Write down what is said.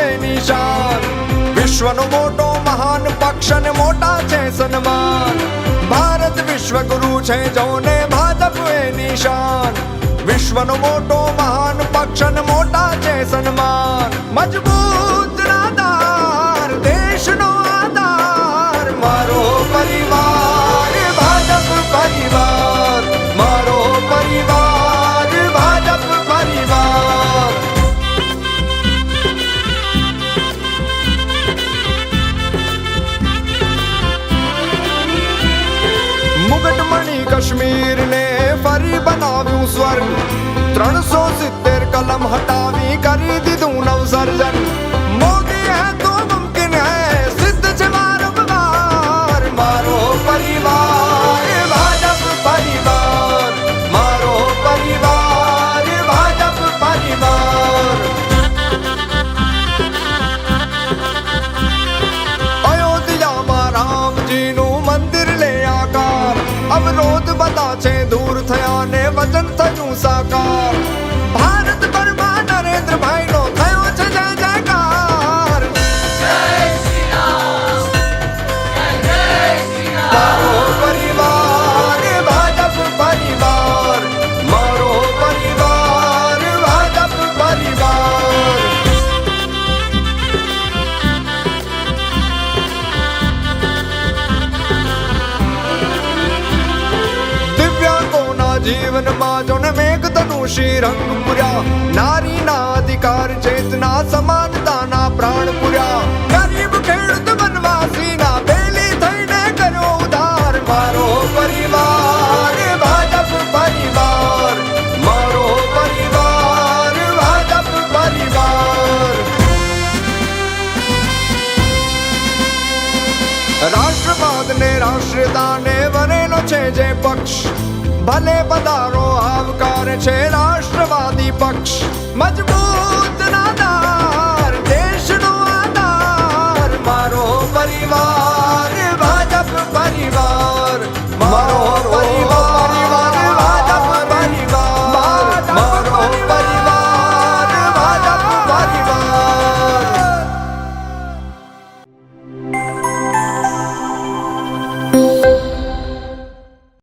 એની શાન. વિશ્વનો મોટો મહાન પક્ષ અને મોટા છે સન્માન. ભારત વિશ્વગુરુ છે જોને ભાજપ એની શાન. વિશ્વનો મોટો મહાન પક્ષ અને મોટા છે સન્માન. મજબૂત આધાર દેશનો આધાર મારો પરિવાર ભાજપ પરિવાર. મારો પરિવાર ભાજપ પરિવાર. મુગટમણી કાશ્મીર ને ફરી બનાવ્યું સ્વર્ગ. 370 કલમ હટાવી કરી દીધું નવસર્જન. મોદી હે તો મુમકિન હે સિદ્ધ છે વારંવાર. મારો પરિવાર ભાજપ પરિવાર. મારો પરિવાર ભાજપ પરિવાર. અયોધ્યામાં રામજીનું મંદિર લે આકાર. અવરોધ બધા છે દૂર થયા ને વચન થયું સાકાર. ભારત પરમાં નરેન્દ્રભાઈ નો થયો છે જય જયકાર. મારો પરિવાર ભાજપ પરિવાર. મારો પરિવાર ભાજપ પરિવાર. દિવ્યાંગોના જીવનમાં જોને મેઘધનુષી રંગ પૂર્યા. નારીના અધિકાર ચેતના સમાનતાના પ્રાણ પૂર્યા. ગરીબ ખેડૂત વનવાસીના બેલી થઈને કર્યો ઉદ્ધાર. મારો પરિવાર ભાજપ પરિવાર. મારો પરિવાર ભાજપ પરિવાર. રાષ્ટ્રવાદ ને રાષ્ટ્રીયતાને વરેલો છે જે પક્ષ. ભલે પધારો આવકાર છે રાષ્ટ્રવાદી પક્ષ. મજબૂત